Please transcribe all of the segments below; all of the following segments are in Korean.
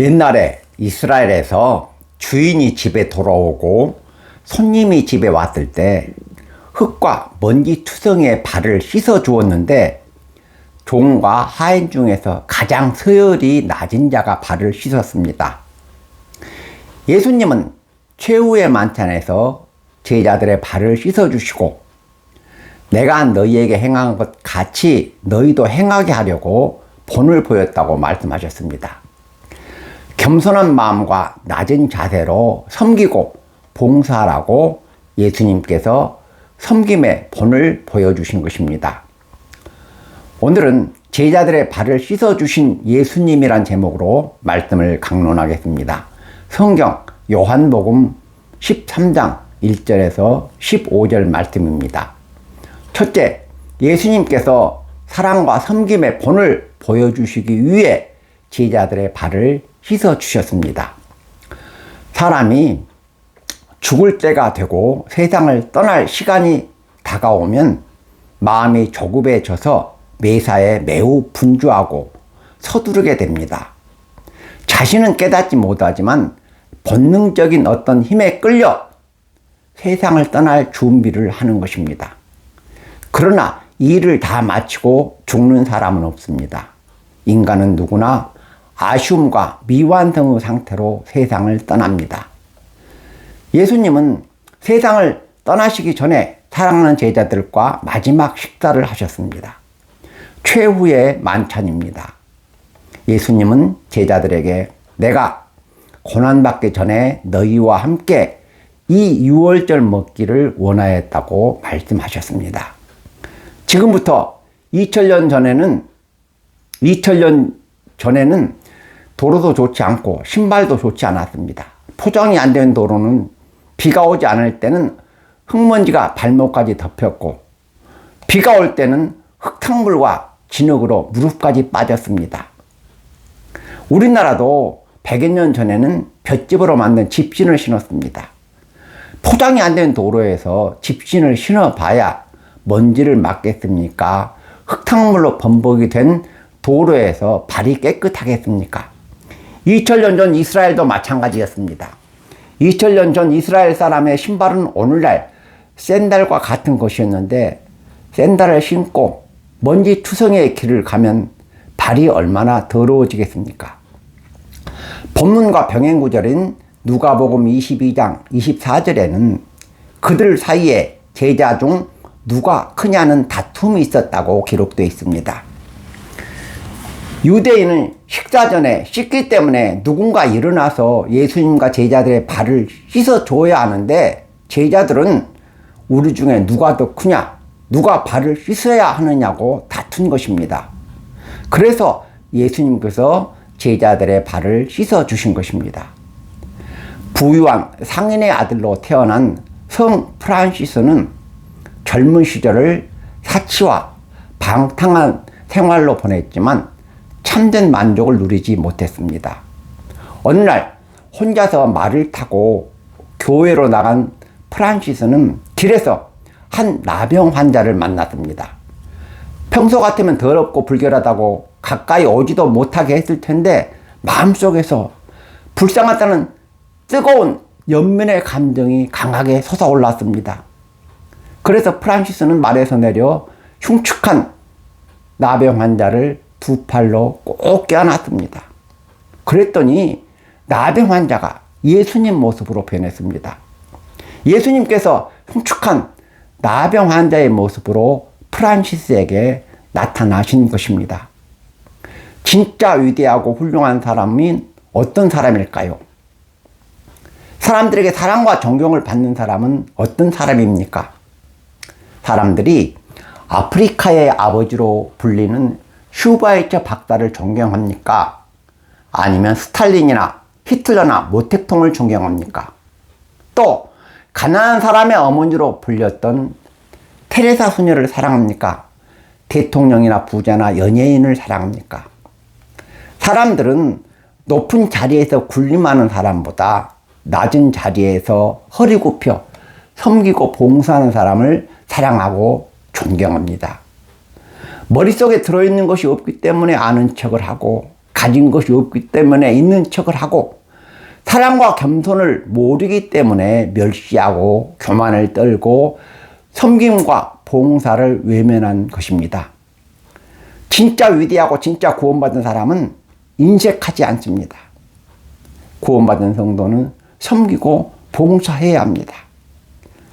옛날에 이스라엘에서 주인이 집에 돌아오고 손님이 집에 왔을 때 흙과 먼지 투성이에 발을 씻어 주었는데 종과 하인 중에서 가장 서열이 낮은 자가 발을 씻었습니다. 예수님은 최후의 만찬에서 제자들의 발을 씻어 주시고 내가 너희에게 행한 것 같이 너희도 행하게 하려고 본을 보였다고 말씀하셨습니다. 겸손한 마음과 낮은 자세로 섬기고 봉사하라고 예수님께서 섬김의 본을 보여주신 것입니다. 오늘은 제자들의 발을 씻어주신 예수님이란 제목으로 말씀을 강론하겠습니다. 성경 요한복음 13장 1절에서 15절 말씀입니다. 첫째, 예수님께서 사랑과 섬김의 본을 보여주시기 위해 제자들의 발을 씻어 주셨습니다. 사람이 죽을 때가 되고 세상을 떠날 시간이 다가오면 마음이 조급해져서 매사에 매우 분주하고 서두르게 됩니다. 자신은 깨닫지 못하지만 본능적인 어떤 힘에 끌려 세상을 떠날 준비를 하는 것입니다. 그러나 이 일을 다 마치고 죽는 사람은 없습니다. 인간은 누구나 아쉬움과 미완성의 상태로 세상을 떠납니다. 예수님은 세상을 떠나시기 전에 사랑하는 제자들과 마지막 식사를 하셨습니다. 최후의 만찬입니다. 예수님은 제자들에게 내가 고난받기 전에 너희와 함께 이 유월절 먹기를 원하였다고 말씀하셨습니다. 지금부터 2000년 전에는 도로도 좋지 않고 신발도 좋지 않았습니다. 포장이 안 된 도로는 비가 오지 않을 때는 흙먼지가 발목까지 덮였고 비가 올 때는 흙탕물과 진흙으로 무릎까지 빠졌습니다. 우리나라도 100여 년 전에는 볏짚으로 만든 집신을 신었습니다. 포장이 안 된 도로에서 집신을 신어봐야 먼지를 막겠습니까? 흙탕물로 범벅이 된 도로에서 발이 깨끗하겠습니까? 2000년 전 이스라엘도 마찬가지였습니다. 2000년 전 이스라엘 사람의 신발은 오늘날 샌들과 같은 것이었는데 샌들을 신고 먼지 투성이의 길을 가면 발이 얼마나 더러워지겠습니까? 본문과 병행구절인 누가복음 22장 24절에는 그들 사이에 제자 중 누가 크냐는 다툼이 있었다고 기록되어 있습니다. 유대인은 식사 전에 씻기 때문에 누군가 일어나서 예수님과 제자들의 발을 씻어줘야 하는데 제자들은 우리 중에 누가 더 크냐, 누가 발을 씻어야 하느냐고 다툰 것입니다. 그래서 예수님께서 제자들의 발을 씻어주신 것입니다. 부유한 상인의 아들로 태어난 성 프란시스는 젊은 시절을 사치와 방탕한 생활로 보냈지만 참된 만족을 누리지 못했습니다. 어느 날 혼자서 말을 타고 교회로 나간 프란시스는 길에서 한 나병 환자를 만났습니다. 평소 같으면 더럽고 불결하다고 가까이 오지도 못하게 했을 텐데 마음속에서 불쌍하다는 뜨거운 연민의 감정이 강하게 솟아올랐습니다. 그래서 프란시스는 말에서 내려 흉측한 나병 환자를 두 팔로 꼭 껴안았습니다. 그랬더니 나병 환자가 예수님 모습으로 변했습니다. 예수님께서 흉측한 나병 환자의 모습으로 프란시스에게 나타나신 것입니다. 진짜 위대하고 훌륭한 사람은 어떤 사람일까요? 사람들에게 사랑과 존경을 받는 사람은 어떤 사람입니까? 사람들이 아프리카의 아버지로 불리는 슈바이처 박사를 존경합니까? 아니면 스탈린이나 히틀러나 모택통을 존경합니까? 또 가난한 사람의 어머니로 불렸던 테레사 소녀를 사랑합니까? 대통령이나 부자나 연예인을 사랑합니까? 사람들은 높은 자리에서 군림하는 사람보다 낮은 자리에서 허리 굽혀 섬기고 봉사하는 사람을 사랑하고 존경합니다. 머릿속에 들어있는 것이 없기 때문에 아는 척을 하고 가진 것이 없기 때문에 있는 척을 하고 사랑과 겸손을 모르기 때문에 멸시하고 교만을 떨고 섬김과 봉사를 외면한 것입니다. 진짜 위대하고 진짜 구원받은 사람은 인색하지 않습니다. 구원받은 성도는 섬기고 봉사해야 합니다.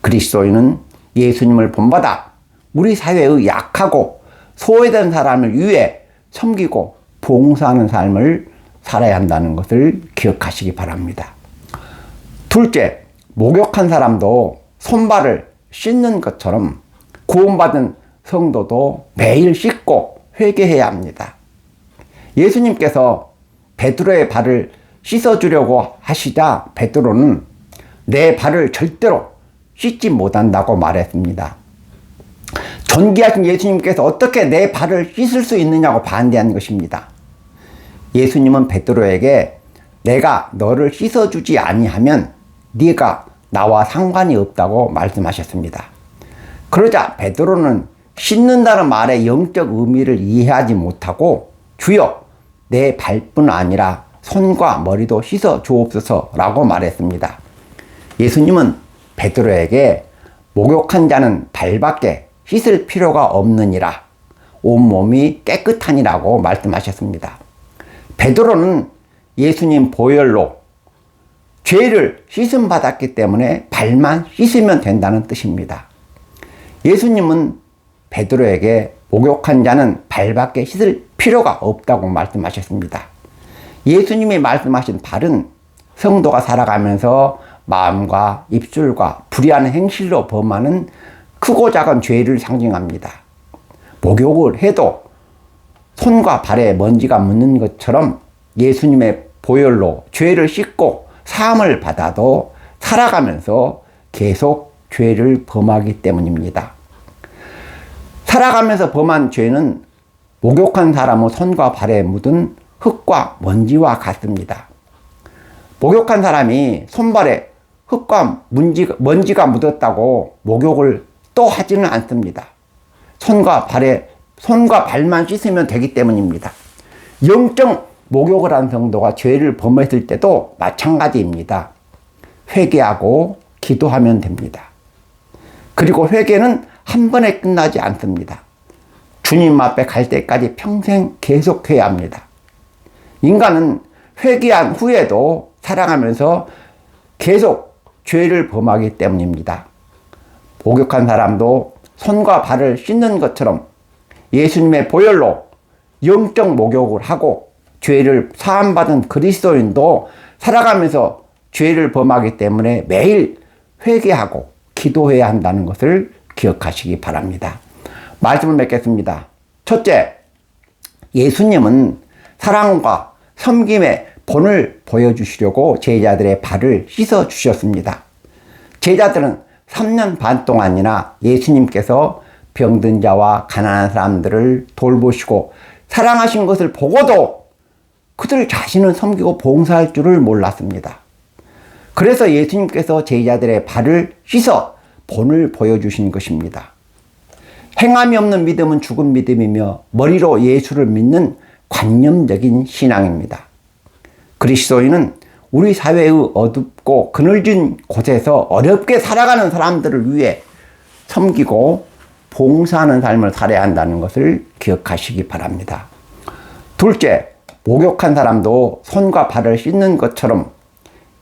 그리스도인은 예수님을 본받아 우리 사회의 약하고 소외된 사람을 위해 섬기고 봉사하는 삶을 살아야 한다는 것을 기억하시기 바랍니다. 둘째, 목욕한 사람도 손발을 씻는 것처럼 구원받은 성도도 매일 씻고 회개해야 합니다. 예수님께서 베드로의 발을 씻어주려고 하시자 베드로는 내 발을 절대로 씻지 못한다고 말했습니다. 존귀하신 예수님께서 어떻게 내 발을 씻을 수 있느냐고 반대한 것입니다. 예수님은 베드로에게 내가 너를 씻어주지 아니하면 네가 나와 상관이 없다고 말씀하셨습니다. 그러자 베드로는 씻는다는 말의 영적 의미를 이해하지 못하고 주여 내 발뿐 아니라 손과 머리도 씻어 주옵소서라고 말했습니다. 예수님은 베드로에게 목욕한 자는 발밖에 씻을 필요가 없느니라 온몸이 깨끗하니라고 말씀하셨습니다. 베드로는 예수님 보혈로 죄를 씻음 받았기 때문에 발만 씻으면 된다는 뜻입니다. 예수님은 베드로에게 목욕한 자는 발밖에 씻을 필요가 없다고 말씀하셨습니다. 예수님이 말씀하신 발은 성도가 살아가면서 마음과 입술과 불의한 행실로 범하는 크고 작은 죄를 상징합니다. 목욕을 해도 손과 발에 먼지가 묻는 것처럼 예수님의 보혈로 죄를 씻고 사함을 받아도 살아가면서 계속 죄를 범하기 때문입니다. 살아가면서 범한 죄는 목욕한 사람의 손과 발에 묻은 흙과 먼지와 같습니다. 목욕한 사람이 손발에 흙과 먼지가 묻었다고 목욕을 또 하지는 않습니다. 손과 발만 씻으면 되기 때문입니다. 영적 목욕을 한 성도가 죄를 범했을 때도 마찬가지입니다. 회개하고 기도하면 됩니다. 그리고 회개는 한 번에 끝나지 않습니다. 주님 앞에 갈 때까지 평생 계속해야 합니다. 인간은 회개한 후에도 살아가면서 계속 죄를 범하기 때문입니다. 목욕한 사람도 손과 발을 씻는 것처럼 예수님의 보혈로 영적 목욕을 하고 죄를 사함받은 그리스도인도 살아가면서 죄를 범하기 때문에 매일 회개하고 기도해야 한다는 것을 기억하시기 바랍니다. 말씀을 맺겠습니다. 첫째, 예수님은 사랑과 섬김의 본을 보여주시려고 제자들의 발을 씻어 주셨습니다. 제자들은 3년 반 동안이나 예수님께서 병든 자와 가난한 사람들을 돌보시고 사랑하신 것을 보고도 그들 자신은 섬기고 봉사할 줄을 몰랐습니다. 그래서 예수님께서 제자들의 발을 씻어 본을 보여주신 것입니다. 행함이 없는 믿음은 죽은 믿음이며 머리로 예수를 믿는 관념적인 신앙입니다. 그리스도인은 우리 사회의 어둡고 그늘진 곳에서 어렵게 살아가는 사람들을 위해 섬기고 봉사하는 삶을 살아야 한다는 것을 기억하시기 바랍니다. 둘째, 목욕한 사람도 손과 발을 씻는 것처럼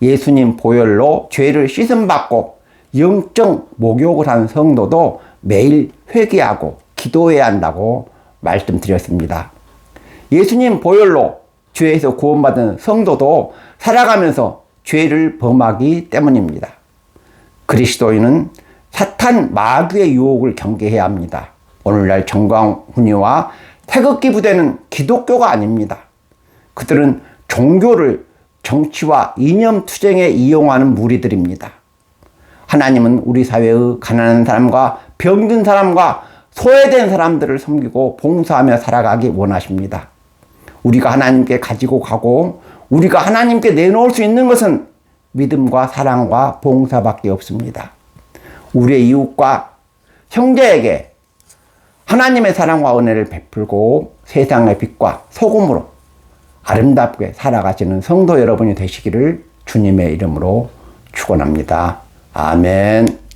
예수님 보혈로 죄를 씻음받고 영적 목욕을 한 성도도 매일 회개하고 기도해야 한다고 말씀드렸습니다. 예수님 보혈로 죄에서 구원받은 성도도 살아가면서 죄를 범하기 때문입니다. 그리스도인은 사탄 마귀의 유혹을 경계해야 합니다. 오늘날 정광훈이와 태극기 부대는 기독교가 아닙니다. 그들은 종교를 정치와 이념 투쟁에 이용하는 무리들입니다. 하나님은 우리 사회의 가난한 사람과 병든 사람과 소외된 사람들을 섬기고 봉사하며 살아가기 원하십니다. 우리가 하나님께 가지고 가고 우리가 하나님께 내놓을 수 있는 것은 믿음과 사랑과 봉사밖에 없습니다. 우리의 이웃과 형제에게 하나님의 사랑과 은혜를 베풀고 세상의 빛과 소금으로 아름답게 살아가시는 성도 여러분이 되시기를 주님의 이름으로 축원합니다. 아멘.